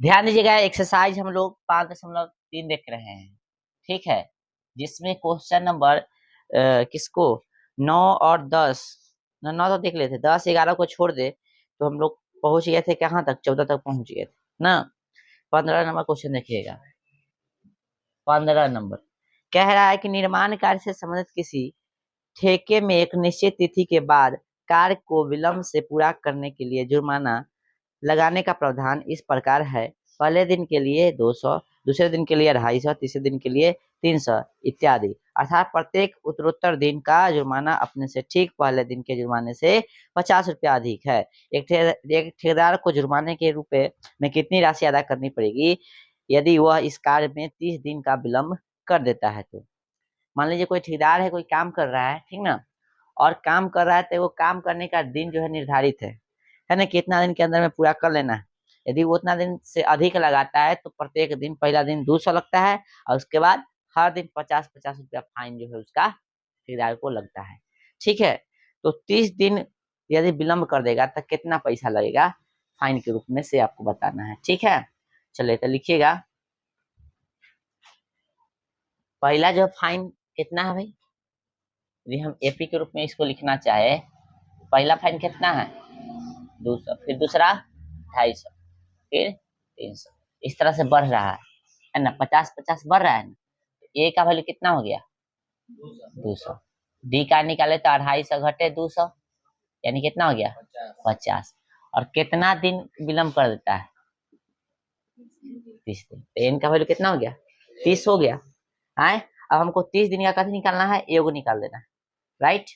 ध्यान दीजिएगा, एक्सरसाइज हम लोग 5.3 देख रहे हैं, ठीक है, जिसमें क्वेश्चन नंबर किसको 9 और 10, 9 तो देख लेते, 10 11 को छोड़ दे तो हम लोग पहुंच गए थे कहाँ तक, 14 तक पहुंच गए थे ना। 15 नंबर क्वेश्चन देखिएगा। 15 नंबर कह रहा है कि निर्माण कार्य से संबंधित किसी ठेके में एक निश्चित तिथि के बाद कार्य को विलंब से पूरा करने के लिए जुर्माना लगाने का प्रावधान इस प्रकार है। पहले दिन के लिए 200, दूसरे दिन के लिए 250, तीसरे दिन के लिए 300 इत्यादि। अर्थात प्रत्येक उत्तरोत्तर दिन का जुर्माना अपने से ठीक पहले दिन के जुर्माने से 50 रुपया अधिक है। एक ठेकेदार को जुर्माने के रूप में कितनी राशि अदा करनी पड़ेगी यदि वह इस कार्य में 30 दिन का विलंब कर देता है तो। मान लीजिए कोई ठेकेदार है, कोई काम कर रहा है, ठीक ना, और काम कर रहा है तो वो काम करने का दिन जो है निर्धारित है ना, कितना दिन के अंदर में पूरा कर लेना है। यदि वो उतना दिन से अधिक लगाता है तो प्रत्येक दिन, पहला दिन 200 लगता है और उसके बाद हर दिन 50-50 रुपया फाइन जो है उसका ठेकेदार को लगता है, ठीक है। तो 30 दिन यदि विलंब कर देगा तो कितना पैसा लगेगा फाइन के रूप में से आपको बताना है, ठीक है। चलिए तो लिखिएगा, पहला जो फाइन कितना है भाई, यदि हम एपी के रूप में इसको लिखना चाहे, पहला फाइन कितना है 200, फिर दूसरा 250, फिर 300, इस तरह से बढ़ रहा है ना, 50-50 बढ़ रहा है ना। ए का वैल्यू कितना हो गया 200, डी का निकाले तो 250 घटे 200 यानी कितना हो गया 50, और कितना दिन विलंब कर देता है 30 दिन, तो एन का वैल्यू कितना हो गया 30 हो गया। आए अब हमको 30 दिन का कथी निकालना है, योग निकाल देना है, राइट।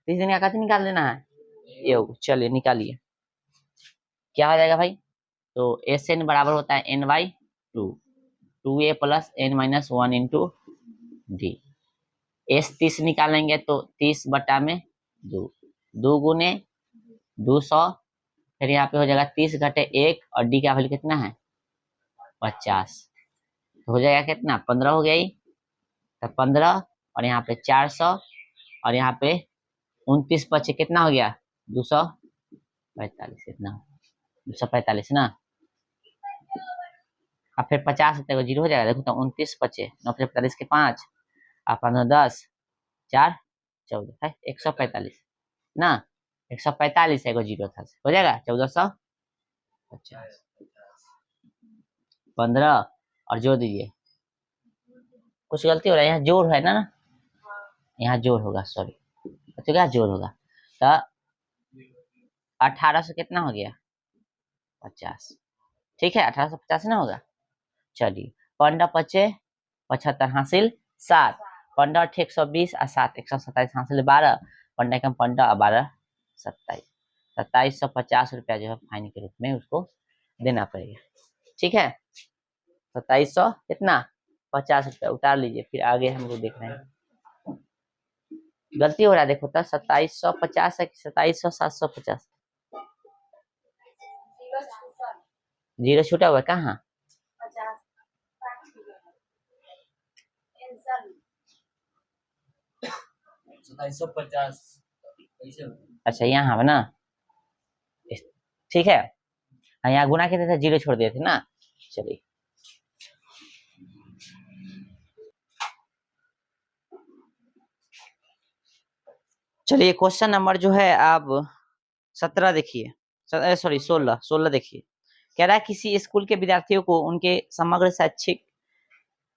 30 दिन का कथी निकाल देना है, योग। चलिए निकालिए, क्या हो जाएगा भाई, तो एस एन बराबर होता है n by 2, 2a plus n minus 1 into d. S 30 निकालेंगे तो 30 बटा में 2, 2 गुने 200, फिर यहाँ पे हो जाएगा 30 घटे 1, और डी का वैल्यू कितना है 50, तो हो जाएगा कितना 15 हो गया ही, तो 15 और यहाँ पे 400 और यहाँ पे 29 बचे कितना हो गया 245, इतना 245 ना। अब फिर 50 रुपये को जीरो हो जाएगा, देखो तो 29 बचे, 9 45 के 5 और 15 10 4 14 है 145 ना, 145 है, जीरो था, हो जाएगा 1450, 15 और जोड़ दीजिए, कुछ गलती हो रहा है यहाँ, जोड़ है ना, यहाँ जोड़ होगा, सॉरी तो क्या जोड़ होगा, तो 1800 कितना हो गया 50, ठीक है 1850 ना होगा। चलिए 15 पचे 75 हासिल 7, 15 120 और 7 127 हासिल 12, 15 कम 15 और 12 27, 2750 रुपया जो है फाइन के रूप में उसको देना पड़ेगा, ठीक है। 2700 कितना 50 रुपया उतार लीजिए, फिर आगे हम लोग देख रहे हैं, गलती हो रहा है देखो तो 2750 है कि 2750, जीरो छूटा हुआ कहाँ, अच्छा यहाँ है ना, ठीक है, यहाँ गुना के थे जीरो छोड़ दिए थे ना। चलिए चलिए क्वेश्चन नंबर जो है आप 17 देखिए, सॉरी 16 देखिए। कह रहा है किसी स्कूल के विद्यार्थियों को उनके समग्र शैक्षिक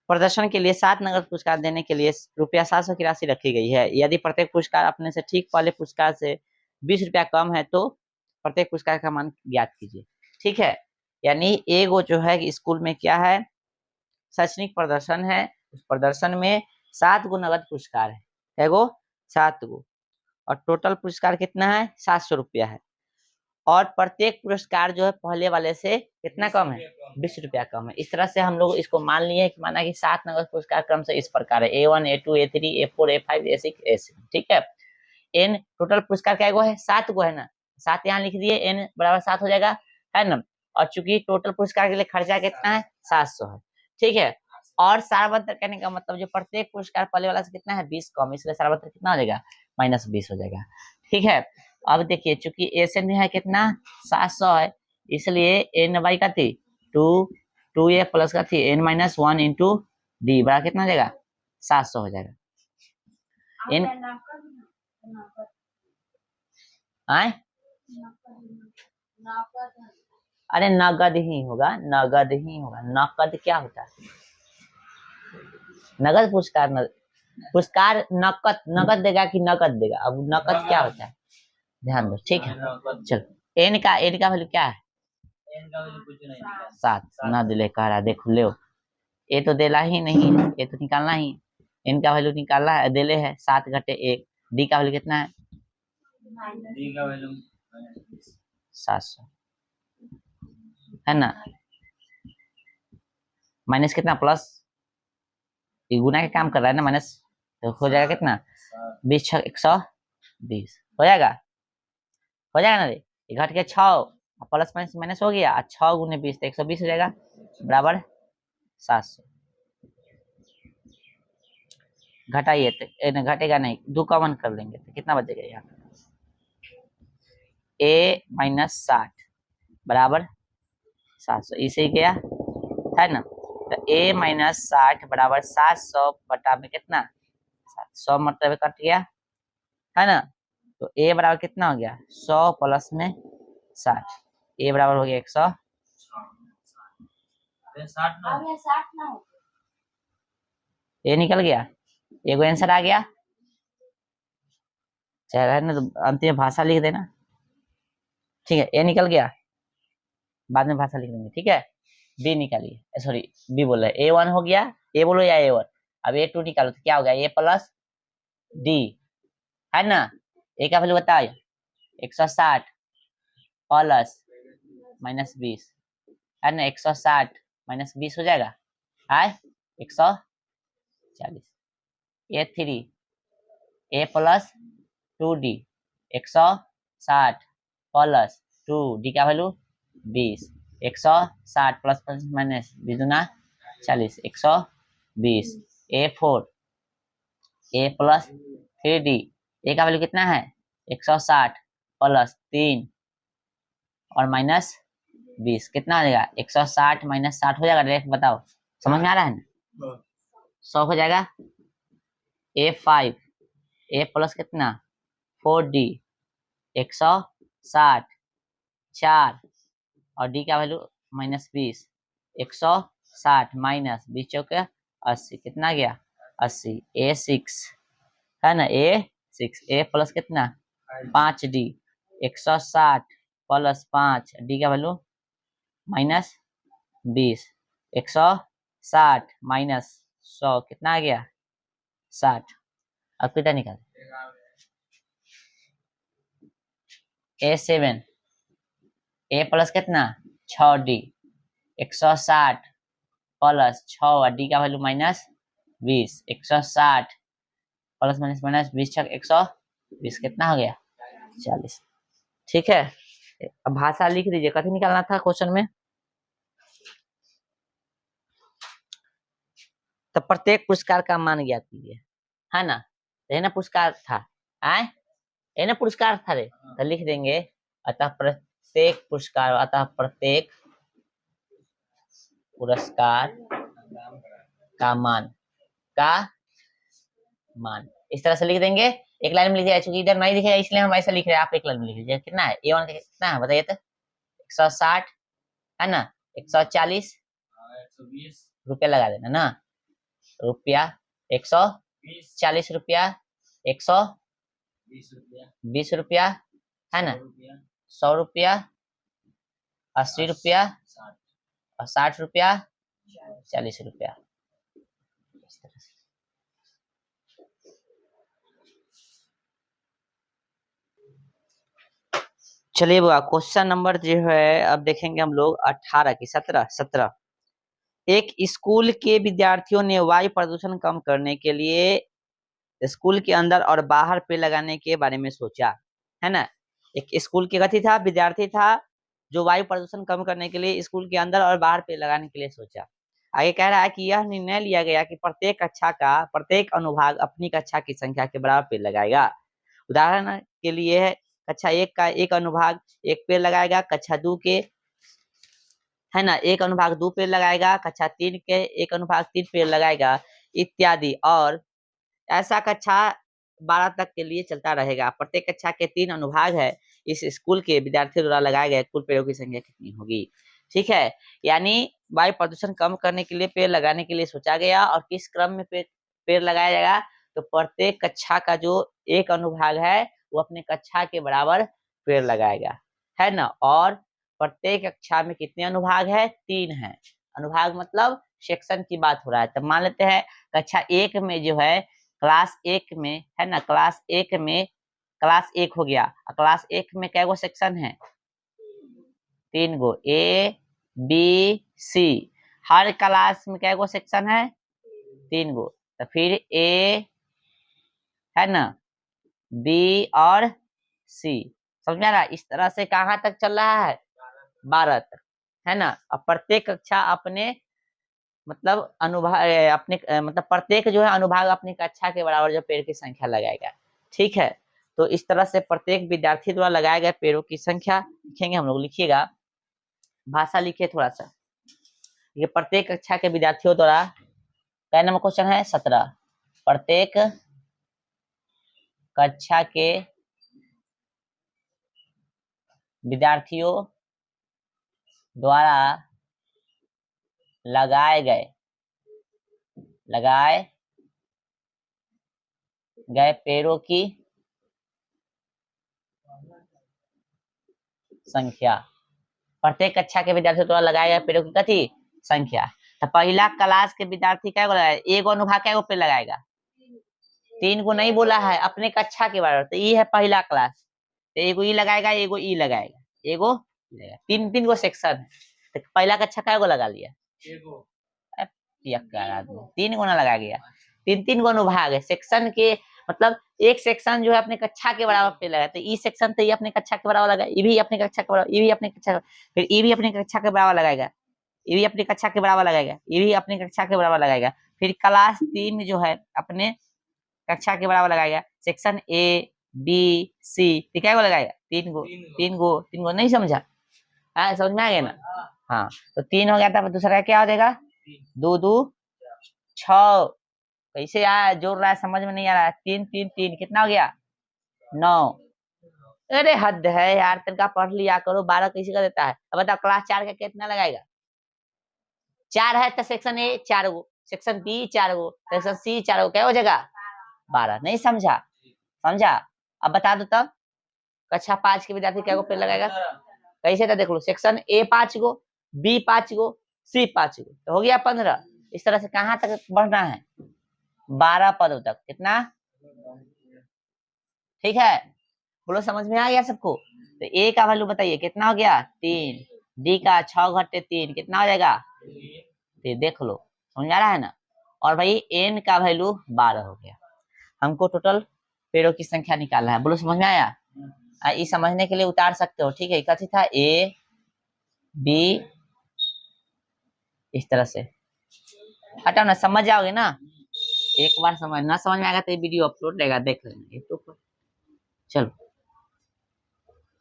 प्रदर्शन के लिए 7 नगद पुरस्कार देने के लिए ₹700 की राशि रखी गई है। यदि प्रत्येक पुरस्कार अपने से ठीक पहले पुरस्कार से 20 रुपया कम है तो प्रत्येक पुरस्कार का मान ज्ञात कीजिए, ठीक है। यानी एगो जो है स्कूल में क्या है, शैक्षणिक प्रदर्शन है, उस प्रदर्शन में 7 गो नगद पुरस्कार है, एगो 7 गो, और टोटल पुरस्कार कितना है 700 रुपया है, और प्रत्येक पुरस्कार जो है पहले वाले से कितना कम है 20 रुपया कम है। इस तरह से हम लोग इसको मान लिए कि माना कि 7 नगद पुरस्कार क्रम से इस प्रकार है A1 A2 A3 A4 A5 A6 A7, ठीक है। एन टोटल पुरस्कार क्या है 7 गो है ना, 7 यहाँ लिख दिए, एन बराबर 7 हो जाएगा, है ना। और चूंकि टोटल पुरस्कार के लिए खर्चा कितना है 700 है, ठीक है। और सारवंतर कहने का मतलब जो प्रत्येक पुरस्कार पहले वाला से कितना है 20 कम, इसलिए सारवंतर कितना हो जाएगा -20 हो जाएगा, ठीक है। अब देखिए चूंकि एशियन में है कितना 700 है, इसलिए एन बाई का थी 2a प्लस का थी n-1 इंटू डी बराबर कितना हो जाएगा 700 हो जाएगा। एन आए अरे नगद ही होगा, नगद ही होगा। नकद क्या होता है? नगद पुरस्कार पुरस्कार नकद नगद देगा कि नकद देगा? अब नकद क्या होता है ध्यान दो, ठीक है। चलो एन का वैल्यू क्या है? एन का वैल्यू कुछ नहीं, 7 ना दिले कह रहा, देखो ले ये तो देला ही नहीं है, ये तो निकालना ही। एन का वैल्यू निकालना है, देले है 7 घटे 1। डी का वैल्यू कितना है? डी का वैल्यू 700 है ना, माइनस कितना प्लस, गुना का काम कर रहा है ना, माइनस तो हो जाएगा कितना 20 6 120 हो जाएगा, हो जाएगा ना रे। घट के 6 प्लस माइनस माइनस हो गया, 6 गुने 20 तो 120 हो जाएगा बराबर 700। घटाइए तो घटेगा नहीं, 2 कॉमन कर लेंगे तो कितना बचेगा यहाँ a माइनस 60 बराबर 700 इसे गया है ना। तो a माइनस 60 बराबर 700 बटा में कितना 100 मतलब कट गया है ना। तो a बराबर कितना हो गया 100 प्लस में 60, a बराबर हो गया 160 ये निकल गया, एगो आंसर आ गया। चाहे ना तो अंतिम भाषा लिख देना, ठीक है। ए निकल गया, बाद में भाषा लिख देंगे, ठीक है। बी निकालिए, सॉरी बी बोल रहे A1 हो गया, ए बोलो या A1। अब A2 निकालो तो क्या हो गया ए प्लस डी है ना। ए का वैल्यू बताओ 160 प्लस माइनस 20 है ना, 160 माइनस 20 हो जाएगा है 140। A3 ए प्लस 2D 160 प्लस 2D का वैल्यू 20, 160 प्लस माइनस 20 दूना 40 120। A4 ए प्लस 3D ए का वैल्यू कितना है 160 प्लस 3 और माइनस 20 कितना हो जाएगा 160 माइनस 60 हो जाएगा डायरेक्ट, बताओ समझ में आ रहा है ना 100 हो जाएगा। A5 ए प्लस कितना 4D 160 4 और डी का वैल्यू माइनस 20, 160 माइनस 20 चौके 80 कितना गया 80। A6 है ना A6 ए प्लस कितना 5D 160 प्लस 5 डी का वैल्यू माइनस 20, 160 माइनस 100 कितना आ गया 60। अब कितना निकाल A7 ए प्लस कितना 6D 160 प्लस 6 और डी का value minus 20, 160 plus minus minus 20 छक 120 कितना हो गया 40, ठीक है। अब भाषा लिख दीजिए, कथी निकालना था क्वेश्चन में। तो प्रत्येक पुरस्कार का मान ज्ञात कीजिए है ना, ये ना पुरस्कार था आए, ये ना पुरस्कार था रे, तो लिख देंगे अतः प्रत्येक पुरस्कार, अतः प्रत्येक पुरस्कार का मान इस तरह से लिख देंगे। एक लाइन में लिखिए, चूंकि इधर नहीं दिखेगा इसलिए हम ऐसा लिख रहे हैं, आप एक लाइन में लिख लीजिए। कितना है A1 का कितना है बताइए तो 160 है ना, 140 रुपया लगा देना ना, रुपया 140 रुपया 120 रुपया है ना, 100 रुपया 80 रुपया और 60 रुपया 40 रुपया। इस तरह से चलिए बुआ क्वेश्चन नंबर जो है अब देखेंगे हम लोग 18 की 17। एक स्कूल के विद्यार्थियों ने वायु प्रदूषण कम करने के लिए स्कूल के अंदर और बाहर पेड़ लगाने के बारे में सोचा है ना। एक स्कूल के कथी था विद्यार्थी था जो वायु प्रदूषण कम करने के लिए स्कूल के अंदर और बाहर पेड़ लगाने के लिए सोचा। आगे कह रहा है कि यह निर्णय लिया गया कि प्रत्येक कक्षा का प्रत्येक अनुभाग अपनी कक्षा की संख्या के बराबर पेड़ लगाएगा। उदाहरण के लिए कक्षा 1 का एक अनुभाग एक पेड़ लगाएगा, कक्षा 2 के है ना, 1/2 पेड़ लगाएगा, कक्षा 3 के 1/3 पेड़ लगाएगा इत्यादि। और ऐसा कक्षा 12 तक के लिए चलता रहेगा। प्रत्येक कक्षा के 3 अनुभाग है। इस स्कूल के विद्यार्थियों द्वारा लगाए गए कुल पेड़ों की संख्या कितनी होगी? ठीक है, यानी वायु प्रदूषण कम करने के लिए पेड़ लगाने के लिए सोचा गया। और किस क्रम में पेड़ लगाया जाएगा? तो प्रत्येक कक्षा का जो एक अनुभाग है वो अपने कक्षा के बराबर पेड़ लगाएगा, है ना। और प्रत्येक कक्षा में कितने अनुभाग है? 3 है। अनुभाग मतलब सेक्शन की बात हो रहा है। तब मान लेते हैं कक्षा 1 में जो है, क्लास 1 में है ना, क्लास 1 हो गया। क्लास 1 में कै गो सेक्शन है? 3 गो, A B C. Her class में कै गो सेक्शन है? 3 गो। तो फिर ए है ना, बी और सी, समझ में आ रहा है? इस तरह से कहाँ तक चल रहा है? 12 तक, है ना। अब प्रत्येक कक्षा अपने मतलब अनुभाग अपने मतलब प्रत्येक जो है अनुभाग अपनी कक्षा के बराबर जो पेड़ की संख्या लगाएगा। ठीक है, तो इस तरह से प्रत्येक विद्यार्थी द्वारा लगाए गए पेड़ों की संख्या लिखेंगे हम लोग। लिखिएगा, भाषा लिखिए थोड़ा सा। ये प्रत्येक कक्षा के विद्यार्थियों द्वारा, क्या नंबर क्वेश्चन है? 17। प्रत्येक कक्षा के विद्यार्थियों द्वारा लगाए गए पेड़ों की संख्या। प्रत्येक कक्षा के विद्यार्थियों द्वारा लगाए गए पेड़ों की कथी? संख्या। तो पहला क्लास के विद्यार्थी क्या लगाएगा? एगो अनुभाग क्या पेड़ लगाएगा? 3 गो नहीं बोला है, अपने कक्षा के बराबर। तो ये है पहला क्लास, तो एगो ई लगाएगा, एगो ई लगाएगा, एगो लगाएगा। 3 गो सेक्शन है। तो पहला कक्षा क्या गो लगा लिया? पियक्कर आदमी, 3 गो ना लगाया गया। 3 गो अनुभाग है सेक्शन के, मतलब एक सेक्शन जो है अपने कक्षा के बराबर पे लगा। तो ई सेक्शन तो ये अपने कक्षा के बराबर लगा, ये भी अपने कक्षा के बराबर, ये भी अपने कक्षा, फिर ये भी अपने कक्षा के बराबर लगाएगा, ये भी अपनी कक्षा के बराबर लगाएगा, ये भी अपनी कक्षा के बराबर लगाएगा। फिर क्लास 3 जो है अपने कक्षा के बराबर लगाएगा। सेक्शन ए बी सी, क्या गो लगाएगा? 3 गो। 3 गो नहीं समझा? हाँ, समझ में आ गया ना? हाँ, तो 3 हो गया था। दूसरा क्या हो जाएगा? 2 2 6। कैसे आया, जोड़ रहा है समझ में नहीं आ रहा है। 3 3 3 कितना हो गया? 9। अरे हद है यार, तनका पढ़ लिया करो। 12 किसी का देता है? अब बताओ क्लास 4 का कितना लगाएगा? 4 है तो section A 4 go, section B 4 go, section C 4 go, क्या हो जाएगा? 12। नहीं समझा? समझा? अब बता दो तब, कक्षा 5 के विद्यार्थी क्या गो पेड़ लगाएगा? कैसे था देख लो, सेक्शन ए 5 गो, बी 5 गो, सी 5 गो, तो हो गया 15। इस तरह से कहाँ तक बढ़ना है? 12 पदों तक। कितना? ठीक है, बोलो समझ में आ गया सबको? तो ए का वैल्यू बताइए कितना हो गया? 3। डी का 6 घटे 3 कितना हो जाएगा? तो देख लो, समझ आ रहा है ना। और भाई एन का वैल्यू 12 हो गया। हमको टोटल पेड़ों की संख्या निकालना है। बोलो समझ में आया? इस समझने के लिए उतार सकते हो। ठीक है, कथी था? ए बी, इस तरह से हटाओ ना, समझ जाओगे ना। एक बार समझ ना, समझ में आएगा तो ये वीडियो अपलोड रहेगा, देख लेना तो। चलो,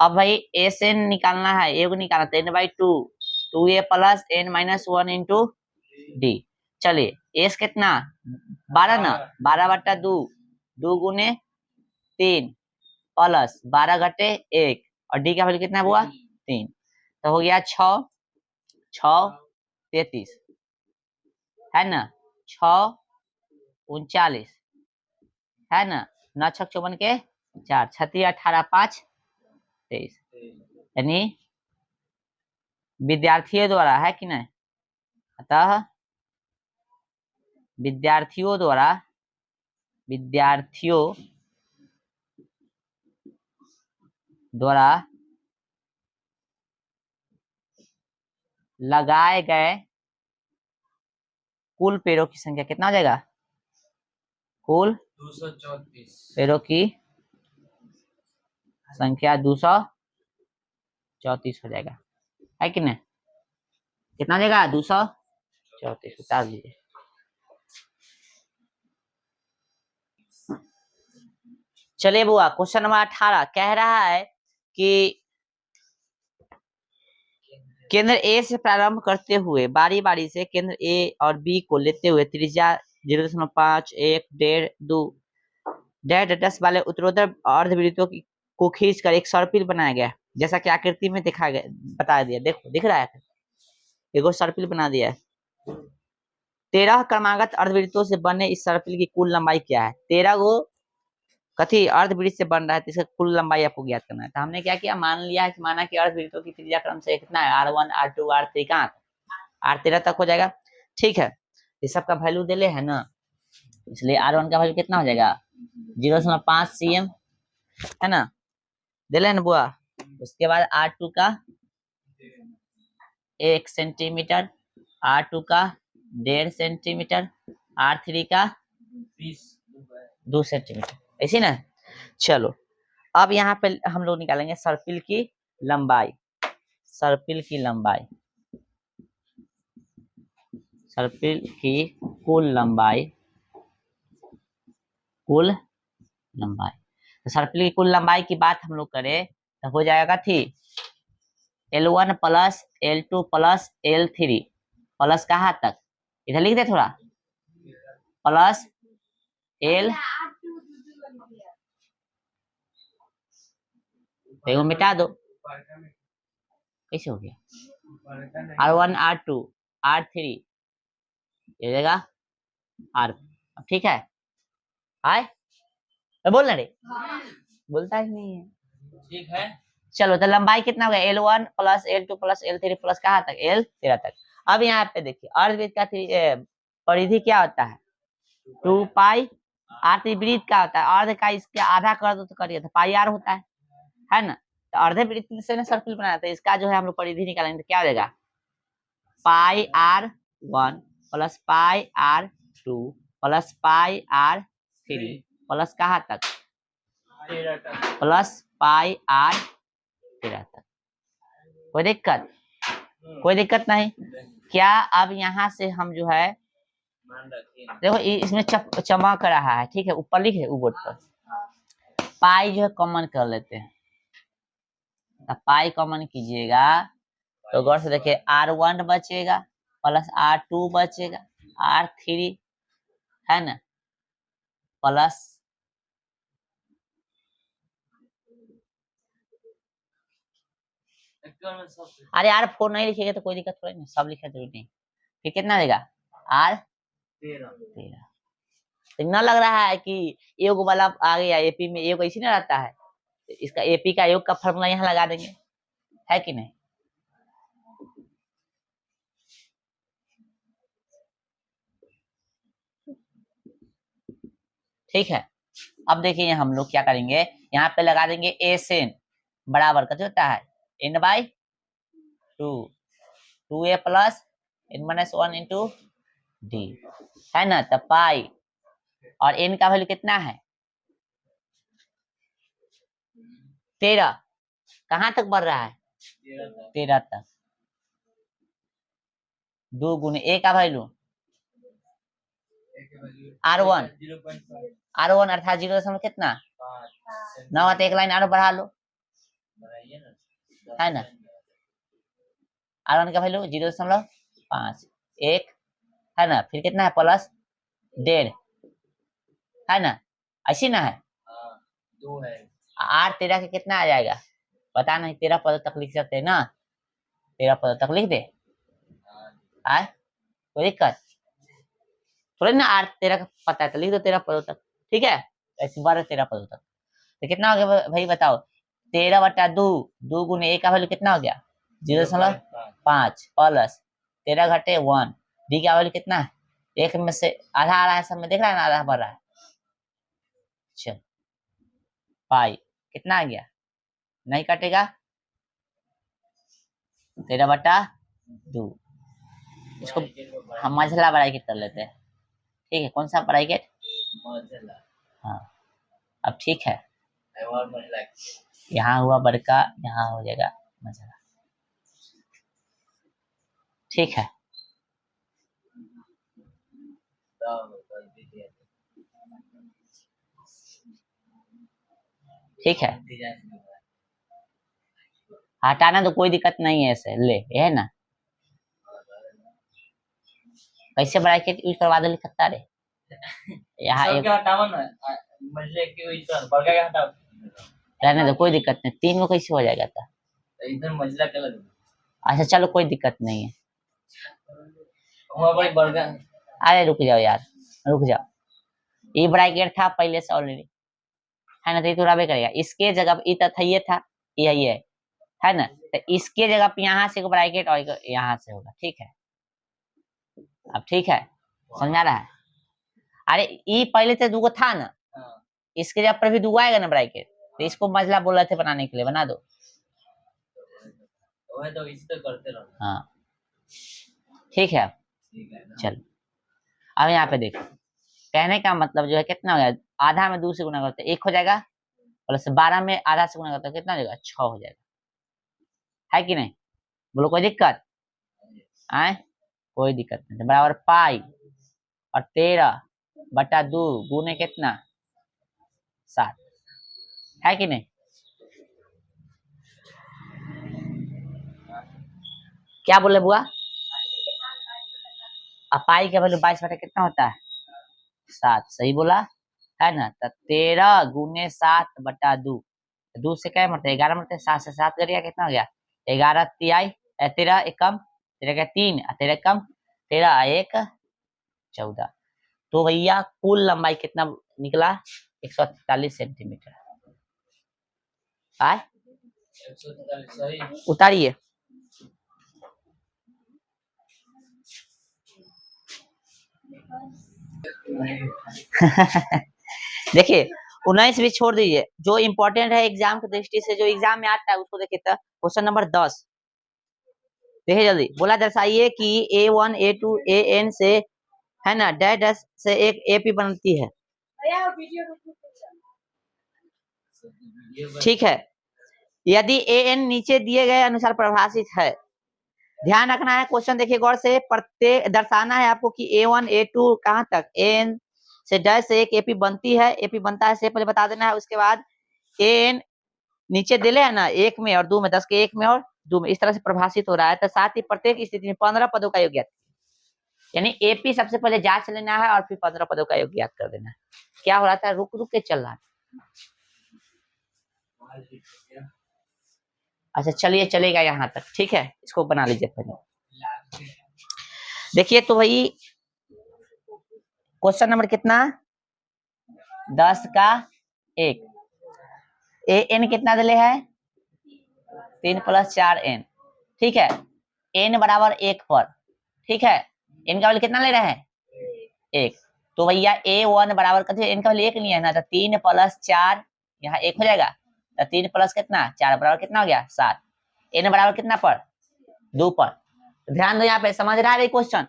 अब भाई ए से निकालना है, ए को निकालना है। n/2 2a plus n-1 into D. चलिए एस कितना? 12 ना, 12/2, 2 गुने 3 प्लस 12 घटे 1, और डी का वैल्यू कितना हुआ? 3। तो हो गया 6 6 33, है ना। 6 39, है ना। 9 6 54 के 4, 36 18 5 23, यानी विद्यार्थियों द्वारा, है कि नहीं? अतः विद्यार्थियों द्वारा लगाए गए कुल पेड़ों की संख्या कितना हो जाएगा? कुल 234 पेड़ों की संख्या 234 हो जाएगा, है कि नहीं? कितना हो जाएगा? 234। उतार दीजिए। चलिए बुआ, क्वेश्चन नंबर 18 कह रहा है कि केंद्र ए से प्रारंभ करते हुए बारी बारी से केंद्र ए और बी को लेते हुए त्रिज्या 0.5, 1, 1.5, 2, 10 वाले उत्तरोत्तर अर्धवृत्तों को खींचकर एक सर्पिल बनाया गया है, जैसा कि आकृति में दिखा गया, बता दिया। देखो दिख रहा है, एक सर्पिल बना दिया है। 13 क्रमागत अर्धवृत्तों से बने इस सर्पिल की कुल लंबाई क्या है? 13 गो कथी अर्धवृत्त से बन रहा है, तो इसका कुल लंबाई आपको ज्ञात करना है। तो हमने क्या किया, मान लिया कि माना कि अर्धवृत्तों की त्रिज्या क्रम से कितना है, R1, R2, R3 कहाँ R13 तक हो जाएगा। ठीक है, इस सब का वैल्यू दे ले है ना, इसलिए R1 का वैल्यू कितना हो जाएगा 0.5 cm है ना, दे ले ना बुआ। उसके बाद R2 का 1 सेंटीमीटर, R2 का 1.5 सेंटीमीटर, R3 का 2 सेंटीमीटर, ऐसी ना। चलो अब यहाँ पे हम लोग निकालेंगे सर्पिल की लंबाई। सर्पिल की लंबाई, सर्पिल की कुल लंबाई, कुल लंबाई। तो सर्पिल की कुल लंबाई की बात हम लोग करें तो हो जाएगा थी L1 plus L2 plus L3 plus कहाँ तक, इधर लिख दे थोड़ा, प्लस L, देखो मिटा दो, कैसे हो गया, R1, R2, R3 ये देगा R। ठीक है, आए बोल ना रे, बोलता ही नहीं है। ठीक है, चलो तो लंबाई कितना हो गया, L1 plus L2 plus L3 plus कहाँ तक, L13 तक। अब यहाँ पे देखिए अर्धवृत्त का परिधि क्या होता है 2 पाई r। वृत्त क्या होता है, अर्ध का इसके आधा कर दो तो करिए तो पाई r होता है ना। तो अर्धे वृत्त से ना सर्किल बनाया, तो इसका जो है हम लोग परिधि निकालेंगे तो क्या हो जाएगा, पाई r1 plus pi r2 plus pi r3 plus कहाँ तक, प्लस पाई r13 तक। कोई दिक्कत, कोई दिक्कत नहीं क्या। अब यहाँ से हम जो है देखो इसमें चमक रहा है, ठीक है, ऊपर लिख है बोर्ड पर, पाई जो है कॉमन कर लेते हैं। तो पाई कॉमन कीजिएगा तो गौर से देखिए R1 बचेगा प्लस R2 बचेगा, R3 है ना प्लस अरे R4 नहीं लिखेगा तो कोई दिक्कत थोड़ी नहीं, सब लिखे जरूरी नहीं। फिर कितना देगा R13। इतना लग रहा है कि योग वाला आ गया, एपी में योग ऐसी ना रहता है, इसका एपी का योग का फॉर्मूला यहाँ लगा देंगे, है कि नहीं। ठीक है, अब देखिए हम लोग क्या करेंगे, यहाँ पे लगा देंगे ए सेन बराबर कैसे होता है n by 2, 2a plus n-1 into D है ना। तो पाई और n का वैल्यू कितना है 13, कहाँ तक बढ़ रहा है 13 तक। 2 गुने a का वैल्यू R1, R1 अर्थात 0 कितना 9, तो एक लाइन और बढ़ा लो है ना। R1 का वैल्यू 0.5, 1 है ना, फिर कितना है प्लस 1.5 है ना, ऐसी ना है। R13 का कितना आ जाएगा पता नहीं, 13 पद तक लिख सकते हैं ना, 13 पद तक लिख दे आए, कोई दिक्कत थोड़ी ना। R13 का पता है तो लिख दो 13 पदों तक, ठीक है, ऐसे 12-13 पदों तक। तो कितना हो गया भाई बताओ, 13/2, 2 गुने a का वैल्यू कितना हो गया 0.5 प्लस 13 - 1, d का वैल्यू कितना है, एक में से आधा आ रहा है, सब में देख रहा है ना, आधा बढ़ रहा है। चल पाई कितना आ गया, नहीं कटेगा 13/2। इसको हम मझला ब्रैकेट कर लेते हैं, ठीक है, कौन सा ब्रैकेट, हाँ अब ठीक है, यहाँ हुआ बड़का, यहाँ हो जाएगा मझला, ठीक है। ठीक है, हटाना तो कोई दिक्कत नहीं है, ऐसे ले ये है ना। कैसे ब्रैकेट यूज करवा दे लिखता रे यहाँ एक रहने दो, कोई दिक्कत नहीं, 3 में कैसे हो जाएगा था। इधर मजला क्या लग। अच्छा चलो कोई दिक्कत नहीं है। अरे रुक जाओ यार, रुक जाओ, ये ब्रैकेट था पहले से ऑलरेडी, है ना, तो ये तो रबे करेगा। इसके जगह पे था, ये था, ये है ना, तो इसके जगह पे यहाँ से ब्रैकेट और यहाँ से होगा, ठीक है। अब ठीक है, समझा रहा है। अरे ये पहले से दूगो था ना, इसके जगह पर भी दूगो आएगा ना ब्रैकेट, तो इसको मजला बोल रहे थे बनाने के लिए, बना दो। तो इसको करते रहो। हाँ ठीक है, चलो अब यहाँ पे देखो, कहने का मतलब जो है कितना हो गया, आधा में 2 से गुना करते 1 हो जाएगा, प्लस 12 में आधा से गुना करते कितना हो जाएगा, 6 हो जाएगा, है कि नहीं, बोलो कोई दिक्कत आए, कोई दिक्कत नहीं। बराबर पाई और 13/2 गुने कितना 7, है कि नहीं। क्या बोले बुआ, पाई का वैल्यू 22 बटा कितना होता है 7, सही बोला है ना। तो 13 गुने 7/2, 2 से क्या मरते 11 मरते, 7 से 7 करिएगा कितना हो गया 11 तिहाई, 13 एकम 13 का 3, 13 कम 13 1 14। तो भैया कुल लंबाई कितना निकला 143 सेंटीमीटर। आए उतारिए देखिए 19 भी छोड़ दीजिए, जो इम्पोर्टेंट है एग्जाम की दृष्टि से, जो एग्जाम में आता है उसको देखिए। क्वेश्चन नंबर 10 देखिए जल्दी, बोला दर्शाइए कि A1 A2 AN से है ना डैश डैश से एक AP बनती है, ठीक है। यदि AN नीचे दिए गए अनुसार परिभाषित है, ध्यान रखना है, क्वेश्चन देखिए गौर से, प्रत्येक दर्शाना है आपको कि A1 A2 कहां तक AN से डैश से एक AP बनती है, AP बनता है से पहले बता देना है। उसके बाद AN नीचे दिले है ना 1 में और 2 में, 10 के 1 में और 2 में, इस तरह से परिभाषित हो रहा है। तो साथ ही प्रत्येक स्थिति में 15 पदों का योग ज्ञात, यानी AP सबसे पहले जांच लेना है और फिर 15 पदों का योग ज्ञात कर देना है। क्या हो रहा था, रुक रुक के चल रहा है। अच्छा चलिए चलेगा यहाँ तक, ठीक है, इसको बना लीजिए पहले। देखिए तो भाई क्वेश्चन नंबर कितना 10 का 1, AN कितना दिले है 3 + 4N, ठीक है, N बराबर 1 पर, ठीक है, N का वैल्यू कितना ले रहे हैं 1, तो भैया A1 बराबर कथी, N का वैल्यू 1 लिया है ना, तो 3 + 4 यहाँ 1 हो जाएगा, तो 3 प्लस कितना 4 बराबर कितना हो गया 7, N बराबर कितना पर 2 पर। ध्यान दो यहाँ पे, समझ रहा है क्वेश्चन,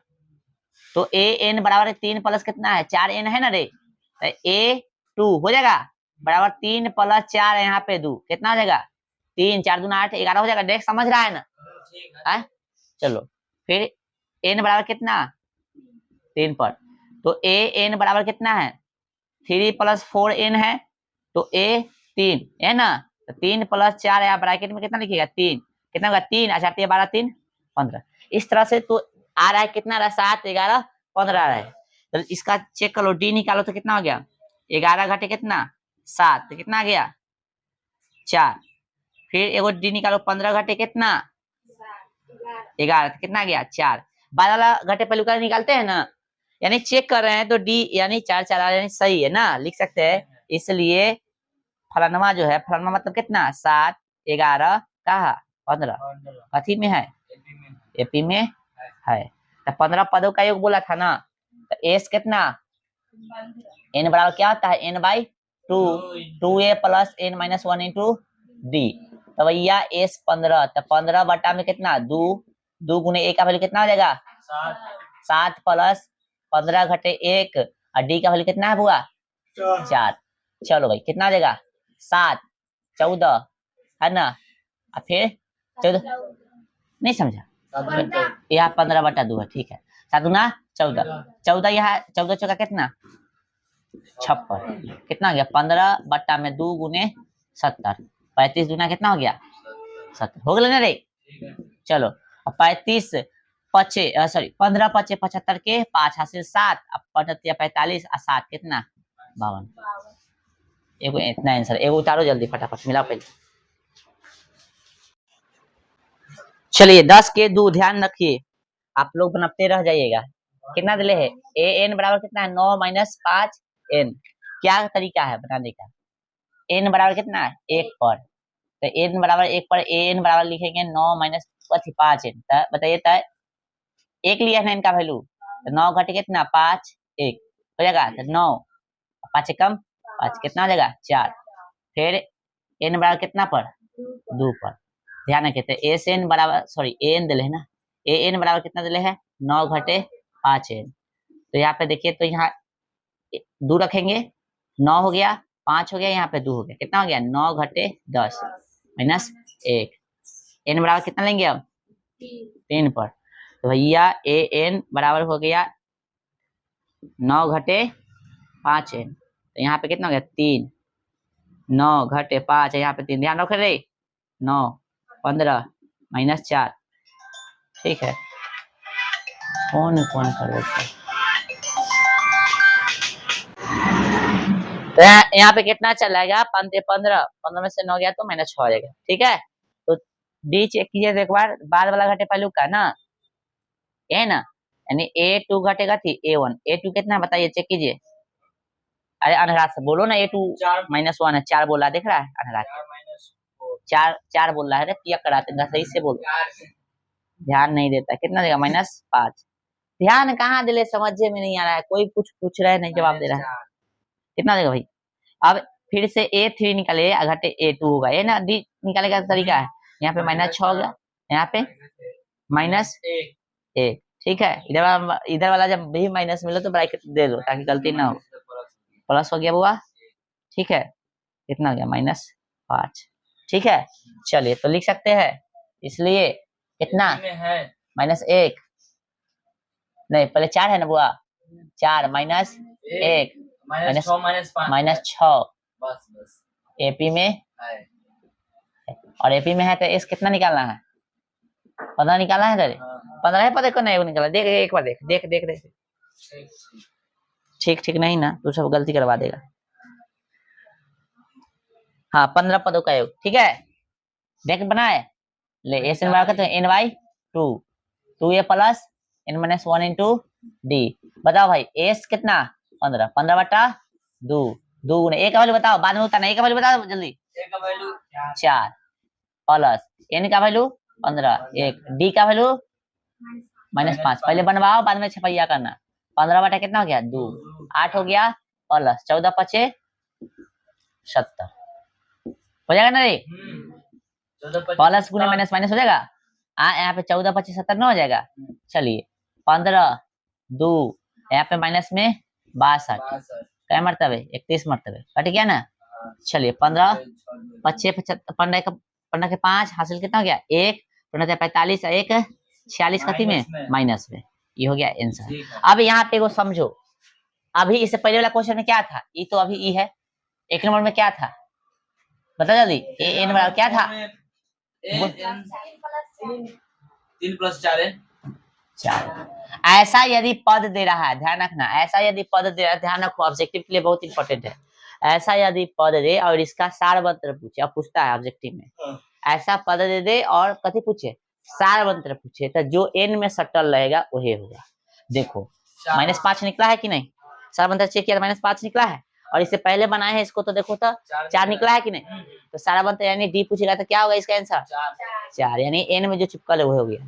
तो AN बराबर 3 प्लस कितना है 4N है ना रे, तो A2 हो जाएगा बराबर 3 + 4 यहाँ पे 2 कितना हो जाएगा 3 4 दूना 8 11 हो जाएगा। देख समझ रहा है ना, है चलो फिर N बराबर कितना 3 पर, तो AN बराबर कितना है 3 + 4N है, तो A3 है ना, तो 3 + 4 यहाँ ब्रैकेट में कितना लिखिएगा 3, कितना होगा 3 अच्छा 12 3 15, इस तरह से तो आ रहा है कितना रहा 7 11 15 आ रहा है। तो इसका चेक करो, डी निकालो तो कितना हो गया 11 घटे कितना 7, तो कितना आ गया 4, फिर एगो डी निकालो 15 घटे कितना 11, तो कितना आ गया 4, 12 घटे पहले का निकालते हैं ना, यानी चेक कर रहे हैं तो डी यानी 4 4 यानी सही है ना, लिख सकते हैं। इसलिए फलानमा जो है, फलानमा मतलब कितना 7 11 कहा 15 कथी में है एपी में है, तो 15 पदों का योग बोला था ना, तो एस कितना एन बराबर क्या होता है n/2, 2a + n - 1 into D, तो भैया एस 15, तो 15 बटा में कितना 2 2 गुने ए का वैल्यू कितना हो जाएगा 7 + 15 घटे 1 और डी का वैल्यू कितना है बुआ 4, चलो भाई कितना आ जाएगा 7 14 है ना, और फिर 14 नहीं समझा, यहाँ 15/2 है, ठीक है, 7 दूना 14 14 यहाँ 14 चौका कितना 56, कितना हो गया 15 बट्टा में 2 गुने 70, 35 दूना कितना हो गया 70 हो गया ना रे। चलो अब 35 पचे सॉरी 15 पचे 75 के 5 हासिल 7, अब 45 और 7 कितना 52। एगो इतना आंसर, एगो उतारो जल्दी फटाफट मिलाओ पहले। चलिए 10 के 2 ध्यान रखिए, आप लोग बनाते रह जाइएगा। कितना दिले है ए एन बराबर कितना है 9 माइनस 5 एन। क्या तरीका है बनाने का, एन बराबर कितना है 1 पर, तो एन बराबर 1 पर ए एन बराबर लिखेंगे 9 माइनस 5 एन। बताइए तो एक लिया है ना इनका वैल्यू, तो 9 घटे कितना 5 1 हो जाएगा, तो 9 5 कम 5 कितना हो जाएगा 4। फिर एन बराबर कितना पर 2 पर, ध्यान रखिए। तो एस एन बराबर सॉरी ए एन दिले है ना, ए एन बराबर कितना दिले है 9 घटे 5 एन। तो यहाँ पे देखिए, तो यहाँ 2 रखेंगे, 9 हो गया 5 हो गया, यहाँ पे 2 हो गया, कितना हो गया 9 घटे 10 माइनस 1। एन बराबर कितना लेंगे अब 3 पर, तो भैया ए एन बराबर हो गया 9 घटे 5 एन, तो यहाँ पे कितना हो गया 3, 9 घटे 5 है यहाँ पे 3, ध्यान रखो रे 9 15 माइनस 4। ठीक है, कौन कौन कर देता है। तो यहाँ पे कितना चलाएगा 15 15 में से 9 गया तो माइनस 6 हो जाएगा। ठीक है, तो डी चेक कीजिए एक बार, बाद वाला घटे पहलू का ना, ये ना, यानी A2 घटेगा थी A1, A2 कितना बताइए चेक कीजिए। अरे अनहराज से बोलो ना, A2 माइनस 1 है, 4 बोला दिख रहा है अनहराज, 4 बोल रहा है, पिया कराते सही से बोलो, ध्यान नहीं देता। कितना देगा -5, ध्यान कहाँ दिले समझे में नहीं आ रहा है, कोई कुछ पूछ रहा है नहीं जवाब दे रहा है। कितना देगा भाई, अब फिर से A3 निकाले घटे A2 होगा, ये ना डी निकाले का तरीका है, यहाँ पे -6 हो गया, यहाँ पे -1। ठीक है, इधर वाला जब भी माइनस मिले तो ब्रैकेट दे दो ताकि गलती ना हो। प्लस हो गया बुआ, ठीक है, कितना हो गया -5। ठीक है, चलिए तो लिख सकते हैं, इसलिए कितना -1 नहीं, पहले 4 है ना बुआ, 4 -1 -6 एपी में, और एपी में है तो एस कितना निकालना है 15 निकालना है, तेरे 15 है, पता को नहीं वो निकाला, देख एक बार देख देख देख देख, ठीक ठीक नहीं ना, तू सब गलती करवा देगा। हाँ 15 पदों का योग, ठीक है, देख बनाए ले, एस एन बार करते n by 2 a plus n minus 1 into d. बताओ भाई एस कितना 15, 15 बटा 2, 2 ने ए का वैल्यू बताओ, बाद में उतारना, ए का वैल्यू बताओ जल्दी, ए का वैल्यू 4 प्लस एन का वैल्यू 15, 1 डी का वैल्यू -5, पहले बनवाओ बाद में छपैया करना। 15 बटा कितना हो गया 2, 8 हो गया प्लस 14 पचे 70 हो जाएगा ना रे, प्लस गुने माइनस माइनस हो जाएगा, यहाँ पे 14 25 70 ना हो जाएगा। चलिए 15 2 यहाँ पे माइनस में 62, क्या मरतबे 31 मरतबे कट गया ना। चलिए 15 25 15 के 5 हासिल कितना हो गया 1, 15 45 1 46 कति में माइनस में, ये हो गया आंसर। अब यहाँ पे वो समझो, अभी इससे पहले वाला क्वेश्चन में क्या था, ई तो अभी ई है, एक नंबर में क्या था बता जल्दी, ए एन बराबर क्या था 3 + 4 4। ऐसा यदि पद दे रहा है, ध्यान रखना, ऐसा यदि पद दे रहा है, ध्यान रखो ऑब्जेक्टिव के लिए बहुत इंपॉर्टेंट है। ऐसा यदि पद दे और इसका सार मंत्र पूछे, अब पूछता है ऑब्जेक्टिव में, ऐसा पद दे दे और कथी पूछे सार मंत्र पूछे, तो जो एन में सटल रहेगा वही होगा। देखो -5 निकला है कि नहीं, सार मंत्र चेक किया -5 निकला है, और इससे पहले बनाए हैं इसको तो देखो तो 4 निकला है कि नहीं, तो सारा मंत्र यानी डी पूछेगा तो क्या होगा इसका आंसर 4, यानी एन में जो चिपकल है वो हो गया,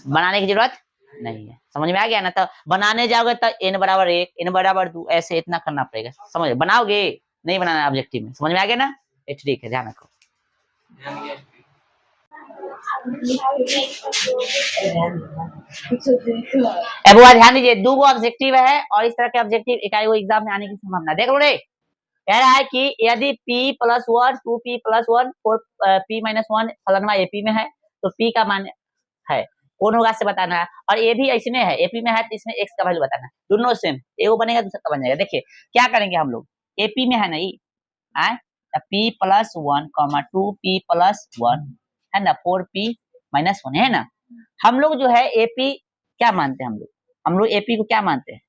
बनाने की जरूरत नहीं है। समझ में आ गया ना, तो बनाने जाओगे तो एन बराबर 1 एन बराबर 2 ऐसे इतना करना पड़ेगा, समझ बनाओगे, नहीं बनाना ऑब्जेक्टिव में, समझ में आ गया ना, ठीक है ध्यान रखो। अब वो ध्यान दीजिए, 2 ऑब्जेक्टिव है और इस तरह के ऑब्जेक्टिव इकाई वो एग्जाम में आने की संभावना देख लो रे। कह रहा है कि यदि p + 1 2p + 1 4p - 1 फलाना एपी में है तो p का मान है कौन होगा से बताना है, और ये भी ऐसे है एपी में है तो इसमें x का वैल्यू बताना है, दोनों सेम, एगो बनेगा दूसरा का बन जाएगा। देखिए क्या करेंगे हम लोग, एपी में है नहीं आए p + 1 2p + 1 है ना, 4p-1 है ना। हम लोग जो है एपी क्या मानते हैं, हम लोग एपी को क्या मानते हैं,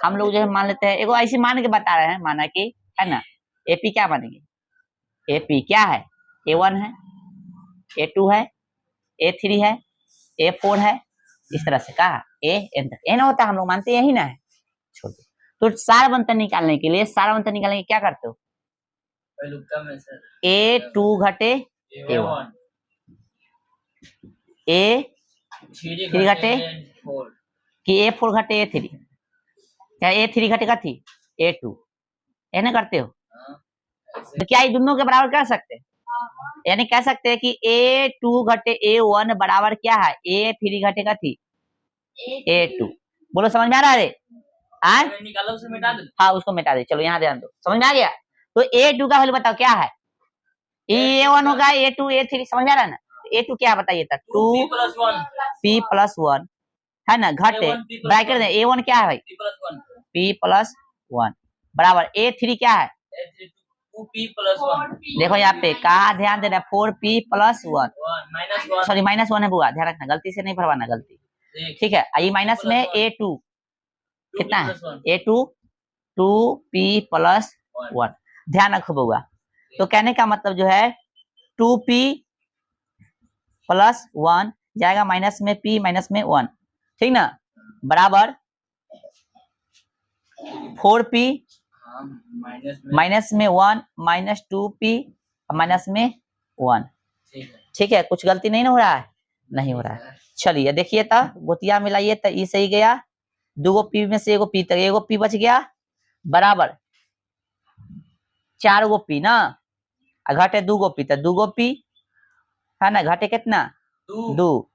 हम लोग जो है मान लेते हैं, एगो ऐसी मान के बता रहे हैं, माना कि है ना, एपी क्या मानेंगे, एपी क्या है, A1 है, A2 है, A3 है, A4 है, इस तरह से कहा एन तक एन होता है, हम लोग मानते हैं यही ना है। छोड़ दो। तो सार अंतर निकालने के लिए, सार अंतर निकालने के क्या करते हो, A2 घटे A1, A3 घटे कि A4 घटे A3, क्या A3 घटेगा थी A2, ऐसे करते हो। तो क्या ये दोनों के बराबर कर सकते हैं, यानी कह सकते हैं कि A2 घटे A1 बराबर क्या है, A3 घटेगा थी A2। बोलो समझ में आ रहा है, निकालो उसे मिटा दो। हाँ उसको मिटा दे, चलो यहाँ ध्यान दो, समझ में आ गया। तो A2 का वैल्यू बताओ क्या है, A1 होगा, A2 A3 समझ में आ रहा है ना। A2 क्या बताइए था, 2p+1 है ना, घटे ब्रैकेट में A1 क्या है भाई, p+1 बराबर A3 क्या है, 2p+1 देखो यहाँ पे कहा ध्यान देना, 4p+1 सॉरी -1 है बुआ, ध्यान रखना, गलती से नहीं भरवाना, गलती ठीक है। आई माइनस में A2 कितना है, A2 2p+1 ध्यान रखो बुआ। तो कहने का मतलब जो है 2p+1 जाएगा माइनस में p माइनस में 1, ठीक ना, बराबर 4p माइनस में 1 माइनस 2p माइनस में 1, ठीक है। कुछ गलती नहीं ना हो रहा है, नहीं हो रहा है। चलिए देखिए तो गोतिया मिलाइए तो ई सही गया, दूगो पी में से एगो पी तक, एगो पी बच गया, बराबर 4 गो पी ना, घटे 2 गो पी, तो 2 गो पी है ना, घटे कितना 2।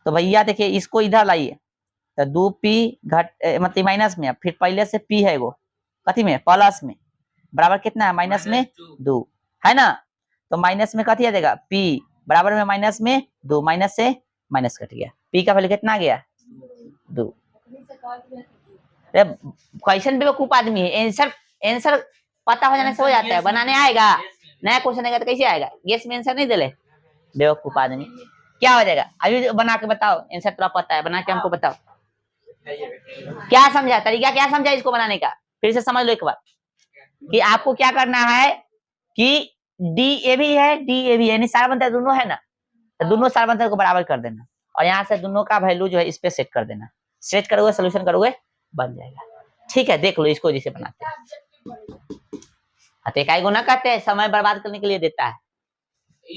तो भैया देखिए इसको इधर लाइए, तो 2p घट मतलब माइनस में, फिर पहले से p है एगो कथी में प्लस में, बराबर कितना है माइनस में 2 है ना। तो माइनस में कथी आ जाएगा p, बराबर में माइनस में 2, माइनस से माइनस कट गया, p का वैल्यू कितना आ गया 2। क्वेश्चन बेवकूफ आदमी है, आंसर पता हो जाने से हो जाता है, बनाने आएगा, नया क्वेश्चन आएगा तो कैसे आएगा, गेस में आंसर नहीं दे ले, बेवकूफ आदमी। क्या हो जाएगा अभी बना के बताओ, आंसर थोड़ा पता है, बना के हमको बताओ, क्या समझा, तरीका क्या समझा इसको बनाने का, फिर से समझ लो एक बार कि आपको क्या करना है कि डी ए भी है, डी ए भी है, यानी सारा बनता है दोनों है ना, तो दोनों सारा बनता को बराबर कर देना, और यहाँ से दोनों का वैल्यू जो है इस पे सेट कर देना, सेट करोगे सोल्यूशन करोगे बन जाएगा, ठीक है। देख लो इसको जिसे बनाते हैं, इकाई गुना कहते हैं, समय बर्बाद करने के लिए देता है,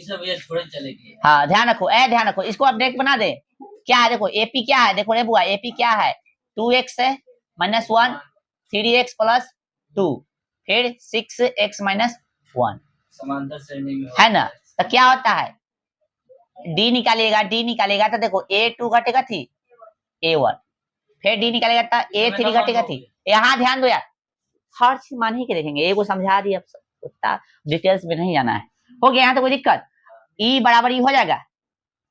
छोड़े चलेगी। हाँ ध्यान रखो, ध्यान रखो, इसको आप डायरेक्ट बना दे, क्या है देखो एपी क्या है, देखो रे बुआ एपी क्या है, 2x है -1 3x+2 फिर 6x -1 समांतर श्रेणी में है ना। तो क्या होता है डी निकालिएगा, डी निकालेगा तो देखो A2 घटेगा थी A1, फिर डी निकालेगा तो A3 घटेगा थी, यहाँ ध्यान दो यार, हर चीज मान ही के देखेंगे, एगो समझा दी, अब उतना डिटेल्स में नहीं जाना है, हो गया यहाँ तो कोई दिक्कत, ई बराबर ई हो जाएगा,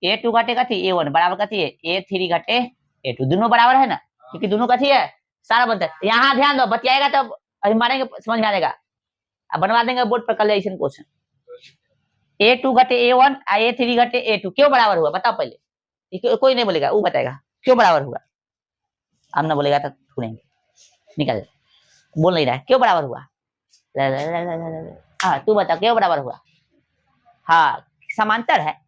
A2 घटेगा थी A1 बराबर कथी है A3 घटे A2, दोनों बराबर है ना, क्योंकि दोनों कथी है सारा बनता है। यहाँ ध्यान दो, बतियाएगा तो अभी मारेंगे समझ में आ जाएगा, अब बनवा देंगे बोर्ड पर कल ऐसे क्वेश्चन, A2 घटे A1 A3 घटे A2 क्यों बराबर हुआ बताओ पहले, कोई नहीं बोलेगा, वो बताएगा क्यों बराबर हुआ, हम ना बोलेगा तो सुनेंगे, निकल बोल नहीं रहा है क्यों बराबर हुआ, हाँ तू बता क्यों बराबर हुआ, हाँ समांतर है,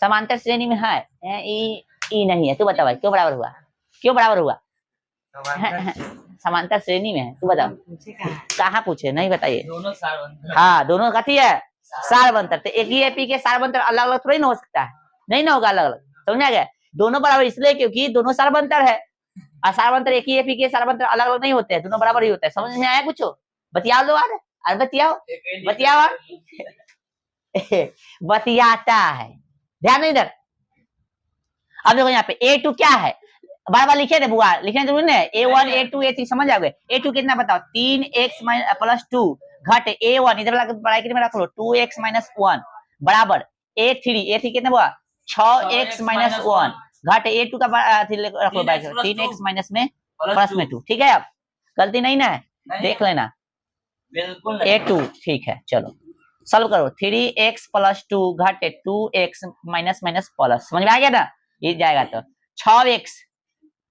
समांतर श्रेणी में है, ई नहीं है, तू बता भाई क्यों बराबर हुआ, क्यों बराबर हुआ, समांतर श्रेणी में है, तू बता कहाँ पूछे नहीं बताइए, दोनों सार बनता है। हाँ दोनों कथी है सार बनतर, तो एक ही एपी के सार बनतर अलग अलग थोड़ी ना हो सकता है, नहीं ना होगा अलग अलग, समझा गया, दोनों बराबर इसलिए क्योंकि दोनों सार बनतर है, और सार बनतर एक ही एपी के सार बनतर अलग अलग नहीं होते हैं, दोनों बराबर ही होता है, समझ में आया कुछ, बतिया लो यार, बतियाओ बतियाओ बतियाता है, ध्यान नहीं इधर। अब देखो यहाँ पे A2 क्या है, बार बार लिखे थे बुआ, लिखने जरूरी नहीं, A1 A2 A3 समझ आओगे, A2 कितना बताओ 3x+2 घट A1 इधर ब्रैकेट में रख लो 2x -1 बराबर A3 कितना बुआ 6x -1 घट A2 का रख लो ब्रैकेट 3x माइनस में प्लस में 2, ठीक है। अब गलती नहीं ना है, देख लेना बिल्कुल A2 ठीक है, चलो सॉल्व करो 3x प्लस 2 घटे 2x माइनस माइनस प्लस, समझ में आ गया ना, ये जाएगा तो 6x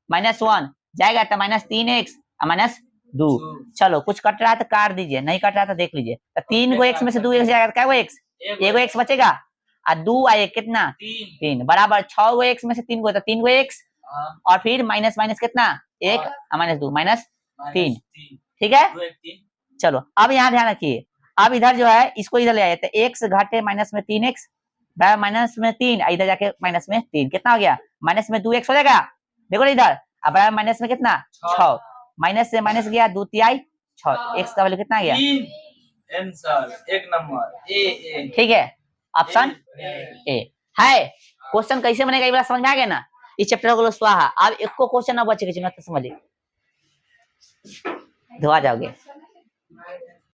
माइनस 1 जाएगा तो माइनस 3x माइनस 2। चलो कुछ कट रहा है तो काट दीजिए, नहीं कट रहा तो देख लीजिए। तो 3 को x में से 2x जाएगा तो क्या x, एगो x बचेगा और 2 आए कितना 3 बराबर 6 को x में से 3 को तो 3 को x और फिर माइनस माइनस कितना 1 माइनस 2 माइनस 3, ठीक है। चलो अब यहाँ ध्यान रखिए, अब इधर जो है इसको इधर ले आए तो x घाटे माइनस में 3x बराबर माइनस में 3, इधर जाके माइनस में 3 कितना हो गया माइनस में 2x हो जाएगा, देखो ना इधर अब बराबर माइनस में कितना 6, माइनस से माइनस गया 2 तिहाई 6, x का वैल्यू कितना आ गया आंसर एक नंबर ए। ठीक है, ऑप्शन ए है। क्वेश्चन कैसे बनेगा ये वाला समझ में आ गया ना, इस चैप्टर को स्वाहा। अब एक को क्वेश्चन ना बचेगा, तो समझिए धोआ जाओगे।